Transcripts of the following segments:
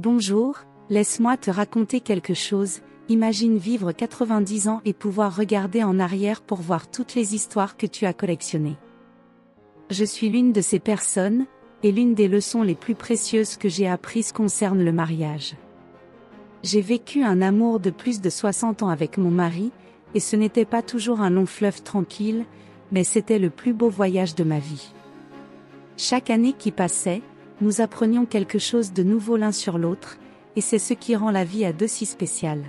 Bonjour, laisse-moi te raconter quelque chose. Imagine vivre 90 ans et pouvoir regarder en arrière pour voir toutes les histoires que tu as collectionnées. Je suis l'une de ces personnes, et l'une des leçons les plus précieuses que j'ai apprises concerne le mariage. J'ai vécu un amour de plus de 60 ans avec mon mari, et ce n'était pas toujours un long fleuve tranquille, mais c'était le plus beau voyage de ma vie. Chaque année qui passait, nous apprenions quelque chose de nouveau l'un sur l'autre, et c'est ce qui rend la vie à deux si spéciale.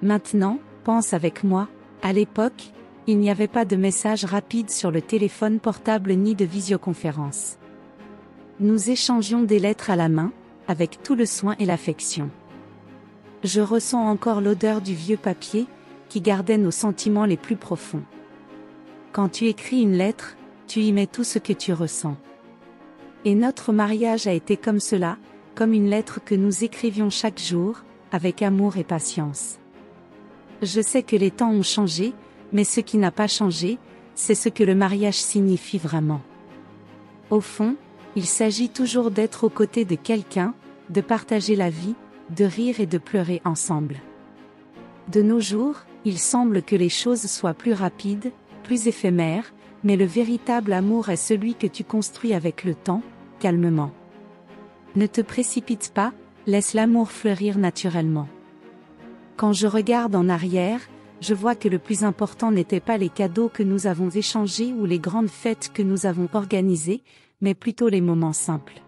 Maintenant, pense avec moi, à l'époque, il n'y avait pas de messages rapides sur le téléphone portable ni de visioconférence. Nous échangions des lettres à la main, avec tout le soin et l'affection. Je ressens encore l'odeur du vieux papier, qui gardait nos sentiments les plus profonds. Quand tu écris une lettre, tu y mets tout ce que tu ressens. Et notre mariage a été comme cela, comme une lettre que nous écrivions chaque jour, avec amour et patience. Je sais que les temps ont changé, mais ce qui n'a pas changé, c'est ce que le mariage signifie vraiment. Au fond, il s'agit toujours d'être aux côtés de quelqu'un, de partager la vie, de rire et de pleurer ensemble. De nos jours, il semble que les choses soient plus rapides, plus éphémères, mais le véritable amour est celui que tu construis avec le temps, calmement. Ne te précipite pas, laisse l'amour fleurir naturellement. Quand je regarde en arrière, je vois que le plus important n'était pas les cadeaux que nous avons échangés ou les grandes fêtes que nous avons organisées, mais plutôt les moments simples.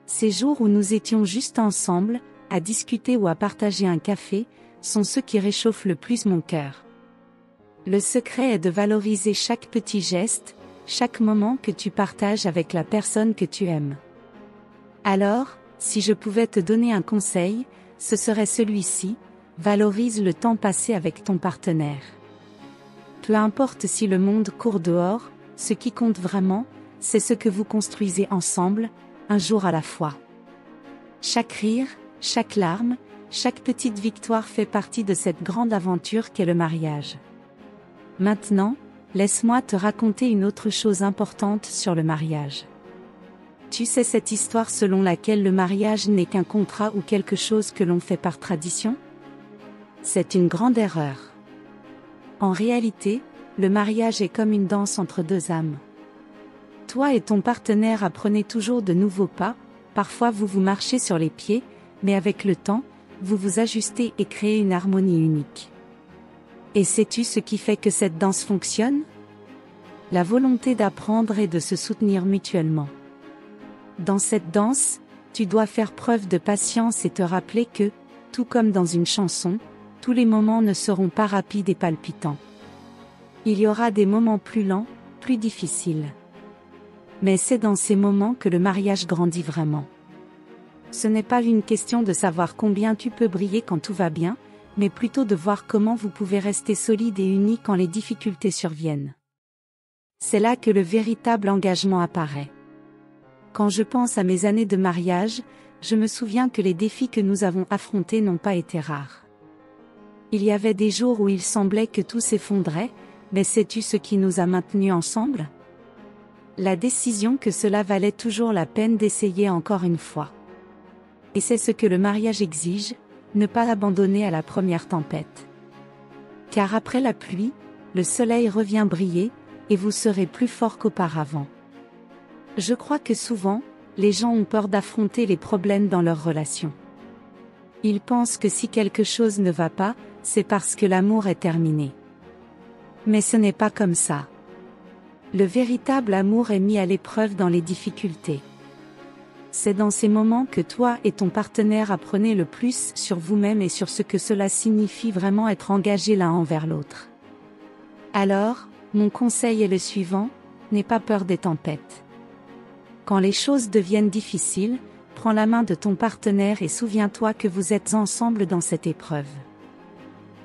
Ces jours où nous étions juste ensemble, à discuter ou à partager un café, sont ceux qui réchauffent le plus mon cœur. Le secret est de valoriser chaque petit geste, chaque moment que tu partages avec la personne que tu aimes. Alors, si je pouvais te donner un conseil, ce serait celui-ci: valorise le temps passé avec ton partenaire. Peu importe si le monde court dehors, ce qui compte vraiment, c'est ce que vous construisez ensemble, un jour à la fois. Chaque rire, chaque larme, chaque petite victoire fait partie de cette grande aventure qu'est le mariage. Maintenant, laisse-moi te raconter une autre chose importante sur le mariage. Tu sais cette histoire selon laquelle le mariage n'est qu'un contrat ou quelque chose que l'on fait par tradition? C'est une grande erreur. En réalité, le mariage est comme une danse entre deux âmes. Toi et ton partenaire apprenez toujours de nouveaux pas, parfois vous vous marchez sur les pieds, mais avec le temps, vous vous ajustez et créez une harmonie unique. Et sais-tu ce qui fait que cette danse fonctionne? La volonté d'apprendre et de se soutenir mutuellement. Dans cette danse, tu dois faire preuve de patience et te rappeler que, tout comme dans une chanson, tous les moments ne seront pas rapides et palpitants. Il y aura des moments plus lents, plus difficiles. Mais c'est dans ces moments que le mariage grandit vraiment. Ce n'est pas une question de savoir combien tu peux briller quand tout va bien, mais plutôt de voir comment vous pouvez rester solide et unis quand les difficultés surviennent. C'est là que le véritable engagement apparaît. Quand je pense à mes années de mariage, je me souviens que les défis que nous avons affrontés n'ont pas été rares. Il y avait des jours où il semblait que tout s'effondrait, mais sais-tu ce qui nous a maintenus ensemble? La décision que cela valait toujours la peine d'essayer encore une fois. Et c'est ce que le mariage exige, ne pas abandonner à la première tempête. Car après la pluie, le soleil revient briller, et vous serez plus fort qu'auparavant. Je crois que souvent, les gens ont peur d'affronter les problèmes dans leur relation. Ils pensent que si quelque chose ne va pas, c'est parce que l'amour est terminé. Mais ce n'est pas comme ça. Le véritable amour est mis à l'épreuve dans les difficultés. C'est dans ces moments que toi et ton partenaire apprenez le plus sur vous-même et sur ce que cela signifie vraiment être engagé l'un envers l'autre. Alors, mon conseil est le suivant: n'aie pas peur des tempêtes. Quand les choses deviennent difficiles, prends la main de ton partenaire et souviens-toi que vous êtes ensemble dans cette épreuve.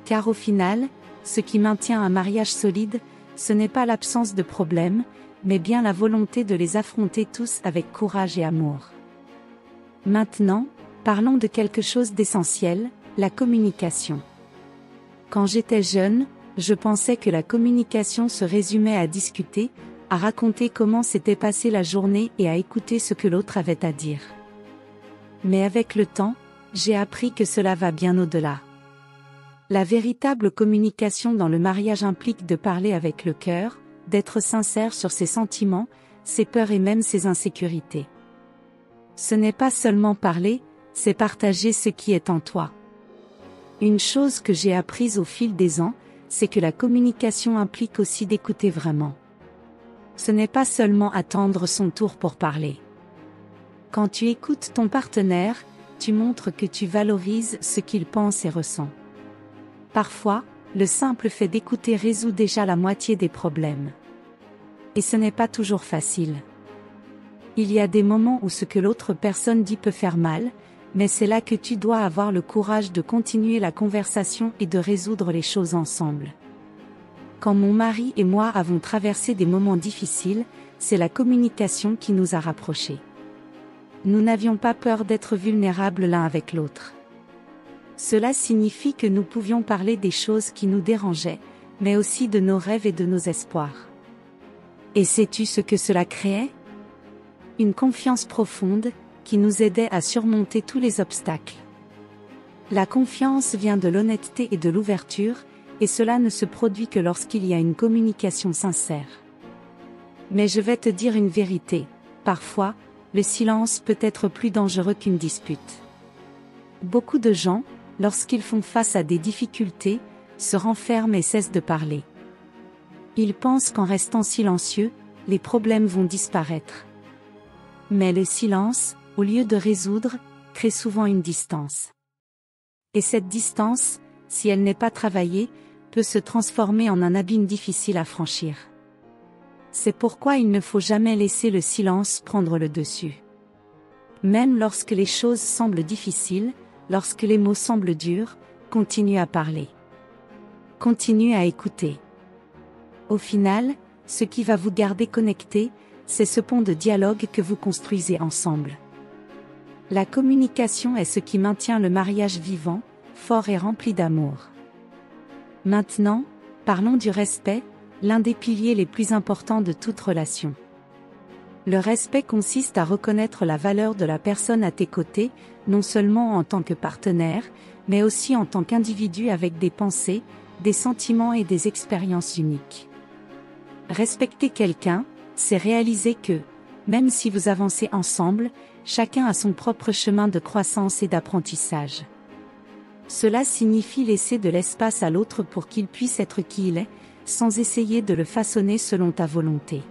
Car au final, ce qui maintient un mariage solide, ce n'est pas l'absence de problèmes, mais bien la volonté de les affronter tous avec courage et amour. Maintenant, parlons de quelque chose d'essentiel, la communication. Quand j'étais jeune, je pensais que la communication se résumait à discuter, à raconter comment s'était passée la journée et à écouter ce que l'autre avait à dire. Mais avec le temps, j'ai appris que cela va bien au-delà. La véritable communication dans le mariage implique de parler avec le cœur, d'être sincère sur ses sentiments, ses peurs et même ses insécurités. Ce n'est pas seulement parler, c'est partager ce qui est en toi. Une chose que j'ai apprise au fil des ans, c'est que la communication implique aussi d'écouter vraiment. Ce n'est pas seulement attendre son tour pour parler. Quand tu écoutes ton partenaire, tu montres que tu valorises ce qu'il pense et ressent. Parfois, le simple fait d'écouter résout déjà la moitié des problèmes. Et ce n'est pas toujours facile. Il y a des moments où ce que l'autre personne dit peut faire mal, mais c'est là que tu dois avoir le courage de continuer la conversation et de résoudre les choses ensemble. Quand mon mari et moi avons traversé des moments difficiles, c'est la communication qui nous a rapprochés. Nous n'avions pas peur d'être vulnérables l'un avec l'autre. Cela signifie que nous pouvions parler des choses qui nous dérangeaient, mais aussi de nos rêves et de nos espoirs. Et sais-tu ce que cela créait ? Une confiance profonde, qui nous aidait à surmonter tous les obstacles. La confiance vient de l'honnêteté et de l'ouverture, et cela ne se produit que lorsqu'il y a une communication sincère. Mais je vais te dire une vérité, parfois, le silence peut être plus dangereux qu'une dispute. Beaucoup de gens, lorsqu'ils font face à des difficultés, se renferment et cessent de parler. Ils pensent qu'en restant silencieux, les problèmes vont disparaître. Mais le silence, au lieu de résoudre, crée souvent une distance. Et cette distance, si elle n'est pas travaillée, peut se transformer en un abîme difficile à franchir. C'est pourquoi il ne faut jamais laisser le silence prendre le dessus. Même lorsque les choses semblent difficiles, lorsque les mots semblent durs, continue à parler. Continue à écouter. Au final, ce qui va vous garder connectés, c'est ce pont de dialogue que vous construisez ensemble. La communication est ce qui maintient le mariage vivant, fort et rempli d'amour. Maintenant, parlons du respect, l'un des piliers les plus importants de toute relation. Le respect consiste à reconnaître la valeur de la personne à tes côtés, non seulement en tant que partenaire, mais aussi en tant qu'individu avec des pensées, des sentiments et des expériences uniques. Respecter quelqu'un, c'est réaliser que, même si vous avancez ensemble, chacun a son propre chemin de croissance et d'apprentissage. Cela signifie laisser de l'espace à l'autre pour qu'il puisse être qui il est, sans essayer de le façonner selon ta volonté.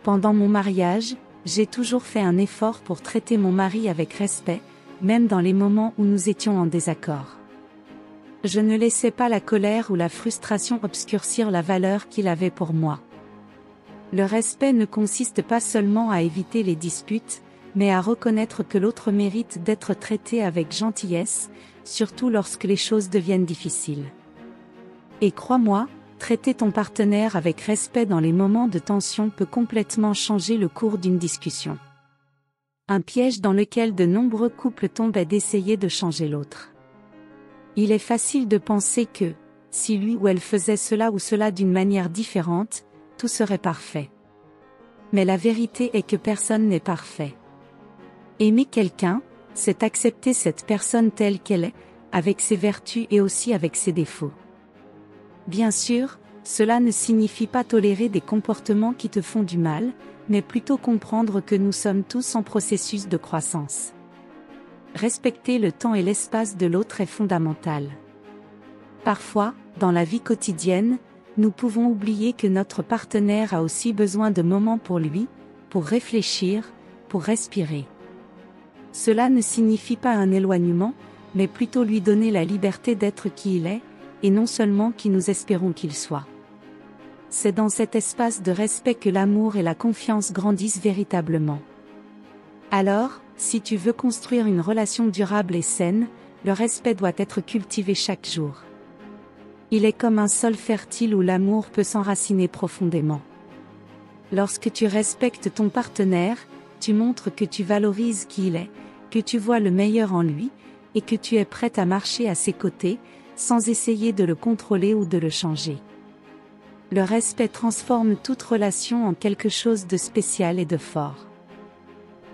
Pendant mon mariage, j'ai toujours fait un effort pour traiter mon mari avec respect, même dans les moments où nous étions en désaccord. Je ne laissais pas la colère ou la frustration obscurcir la valeur qu'il avait pour moi. Le respect ne consiste pas seulement à éviter les disputes, mais à reconnaître que l'autre mérite d'être traité avec gentillesse, surtout lorsque les choses deviennent difficiles. Et crois-moi, traiter ton partenaire avec respect dans les moments de tension peut complètement changer le cours d'une discussion. Un piège dans lequel de nombreux couples tombent est d'essayer de changer l'autre. Il est facile de penser que, si lui ou elle faisait cela ou cela d'une manière différente, tout serait parfait. Mais la vérité est que personne n'est parfait. Aimer quelqu'un, c'est accepter cette personne telle qu'elle est, avec ses vertus et aussi avec ses défauts. Bien sûr, cela ne signifie pas tolérer des comportements qui te font du mal, mais plutôt comprendre que nous sommes tous en processus de croissance. Respecter le temps et l'espace de l'autre est fondamental. Parfois, dans la vie quotidienne, nous pouvons oublier que notre partenaire a aussi besoin de moments pour lui, pour réfléchir, pour respirer. Cela ne signifie pas un éloignement, mais plutôt lui donner la liberté d'être qui il est, et non seulement qui nous espérons qu'il soit. C'est dans cet espace de respect que l'amour et la confiance grandissent véritablement. Alors, si tu veux construire une relation durable et saine, le respect doit être cultivé chaque jour. Il est comme un sol fertile où l'amour peut s'enraciner profondément. Lorsque tu respectes ton partenaire, tu montres que tu valorises qui il est, que tu vois le meilleur en lui, et que tu es prête à marcher à ses côtés, sans essayer de le contrôler ou de le changer. Le respect transforme toute relation en quelque chose de spécial et de fort.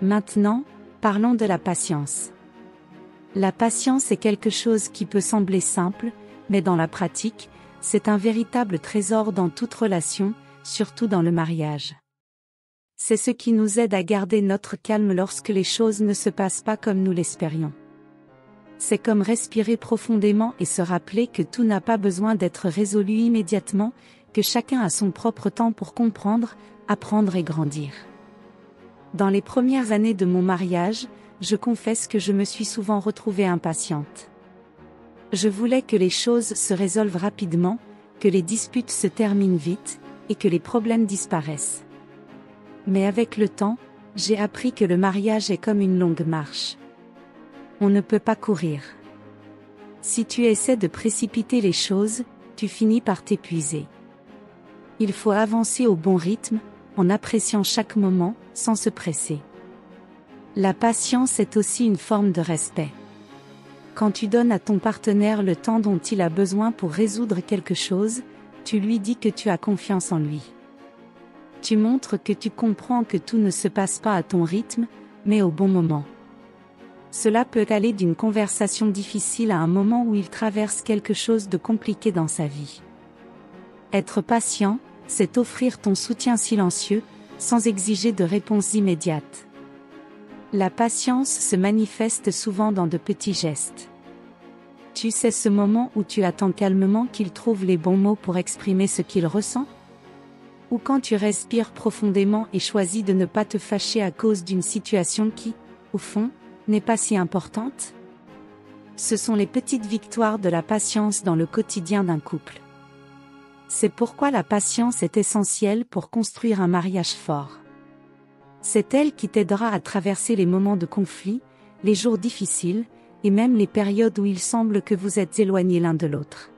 Maintenant, Parlons de la patience. La patience est quelque chose qui peut sembler simple, mais dans la pratique, c'est un véritable trésor dans toute relation, surtout dans le mariage. C'est ce qui nous aide à garder notre calme lorsque les choses ne se passent pas comme nous l'espérions. C'est comme respirer profondément et se rappeler que tout n'a pas besoin d'être résolu immédiatement, que chacun a son propre temps pour comprendre, apprendre et grandir. Dans les premières années de mon mariage, je confesse que je me suis souvent retrouvée impatiente. Je voulais que les choses se résolvent rapidement, que les disputes se terminent vite, et que les problèmes disparaissent. Mais avec le temps, j'ai appris que le mariage est comme une longue marche. On ne peut pas courir. Si tu essaies de précipiter les choses, tu finis par t'épuiser. Il faut avancer au bon rythme, en appréciant chaque moment, sans se presser. La patience est aussi une forme de respect. Quand tu donnes à ton partenaire le temps dont il a besoin pour résoudre quelque chose, tu lui dis que tu as confiance en lui. Tu montres que tu comprends que tout ne se passe pas à ton rythme, mais au bon moment. Cela peut aller d'une conversation difficile à un moment où il traverse quelque chose de compliqué dans sa vie. Être patient, c'est offrir ton soutien silencieux, sans exiger de réponse immédiate. La patience se manifeste souvent dans de petits gestes. Tu sais ce moment où tu attends calmement qu'il trouve les bons mots pour exprimer ce qu'il ressent? Ou quand tu respires profondément et choisis de ne pas te fâcher à cause d'une situation qui, au fond, n'est pas si importante? Ce sont les petites victoires de la patience dans le quotidien d'un couple. C'est pourquoi la patience est essentielle pour construire un mariage fort. C'est elle qui t'aidera à traverser les moments de conflit, les jours difficiles, et même les périodes où il semble que vous êtes éloignés l'un de l'autre.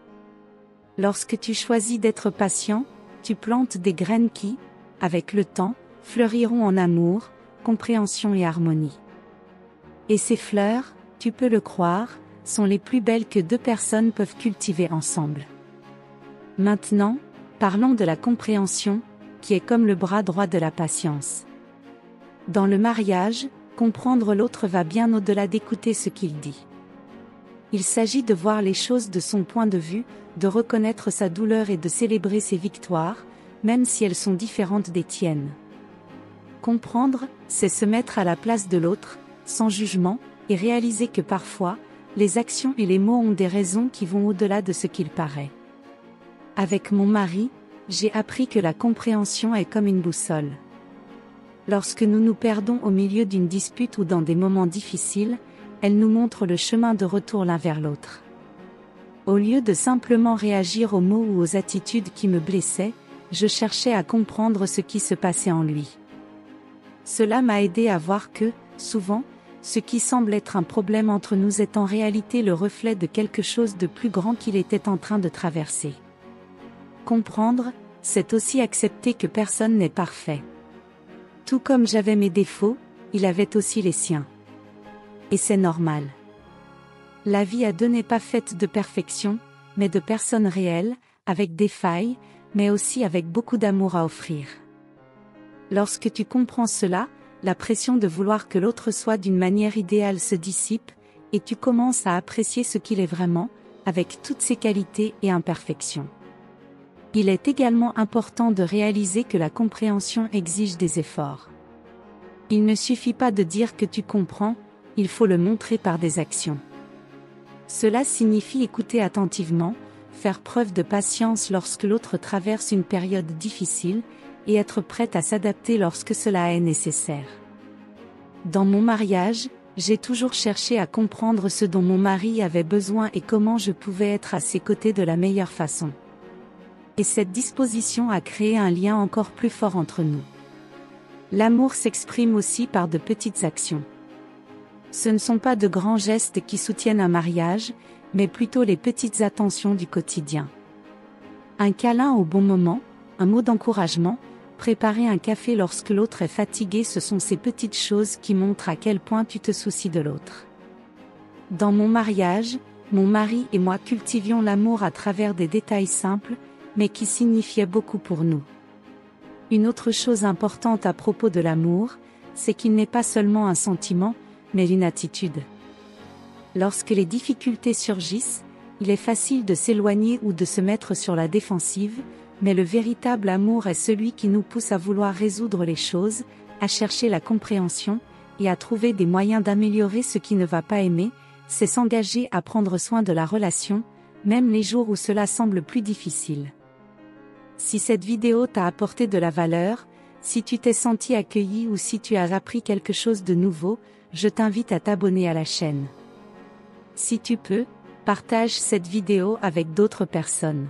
Lorsque tu choisis d'être patient, tu plantes des graines qui, avec le temps, fleuriront en amour, compréhension et harmonie. Et ces fleurs, tu peux le croire, sont les plus belles que deux personnes peuvent cultiver ensemble. Maintenant, parlons de la compréhension, qui est comme le bras droit de la patience. Dans le mariage, comprendre l'autre va bien au-delà d'écouter ce qu'il dit. Il s'agit de voir les choses de son point de vue, de reconnaître sa douleur et de célébrer ses victoires, même si elles sont différentes des tiennes. Comprendre, c'est se mettre à la place de l'autre, sans jugement, et réaliser que parfois, les actions et les mots ont des raisons qui vont au-delà de ce qu'il paraît. Avec mon mari, j'ai appris que la compréhension est comme une boussole. Lorsque nous nous perdons au milieu d'une dispute ou dans des moments difficiles, elle nous montre le chemin de retour l'un vers l'autre. Au lieu de simplement réagir aux mots ou aux attitudes qui me blessaient, je cherchais à comprendre ce qui se passait en lui. Cela m'a aidé à voir que, souvent, ce qui semble être un problème entre nous est en réalité le reflet de quelque chose de plus grand qu'il était en train de traverser. Comprendre, c'est aussi accepter que personne n'est parfait. Tout comme j'avais mes défauts, il avait aussi les siens. Et c'est normal. La vie à deux n'est pas faite de perfection, mais de personnes réelles, avec des failles, mais aussi avec beaucoup d'amour à offrir. Lorsque tu comprends cela, la pression de vouloir que l'autre soit d'une manière idéale se dissipe, et tu commences à apprécier ce qu'il est vraiment, avec toutes ses qualités et imperfections. Il est également important de réaliser que la compréhension exige des efforts. Il ne suffit pas de dire que tu comprends, il faut le montrer par des actions. Cela signifie écouter attentivement, faire preuve de patience lorsque l'autre traverse une période difficile, et être prête à s'adapter lorsque cela est nécessaire. Dans mon mariage, j'ai toujours cherché à comprendre ce dont mon mari avait besoin et comment je pouvais être à ses côtés de la meilleure façon. Et cette disposition a créé un lien encore plus fort entre nous. L'amour s'exprime aussi par de petites actions. Ce ne sont pas de grands gestes qui soutiennent un mariage, mais plutôt les petites attentions du quotidien. Un câlin au bon moment, un mot d'encouragement, préparer un café lorsque l'autre est fatigué, ce sont ces petites choses qui montrent à quel point tu te soucies de l'autre. Dans mon mariage, mon mari et moi cultivions l'amour à travers des détails simples, mais qui signifiaient beaucoup pour nous. Une autre chose importante à propos de l'amour, c'est qu'il n'est pas seulement un sentiment, mais une attitude. Lorsque les difficultés surgissent, il est facile de s'éloigner ou de se mettre sur la défensive, mais le véritable amour est celui qui nous pousse à vouloir résoudre les choses, à chercher la compréhension, et à trouver des moyens d'améliorer ce qui ne va pas aimer, c'est s'engager à prendre soin de la relation, même les jours où cela semble plus difficile. Si cette vidéo t'a apporté de la valeur, si tu t'es senti accueilli ou si tu as appris quelque chose de nouveau, je t'invite à t'abonner à la chaîne. Si tu peux, partage cette vidéo avec d'autres personnes.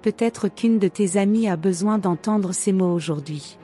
Peut-être qu'une de tes amies a besoin d'entendre ces mots aujourd'hui.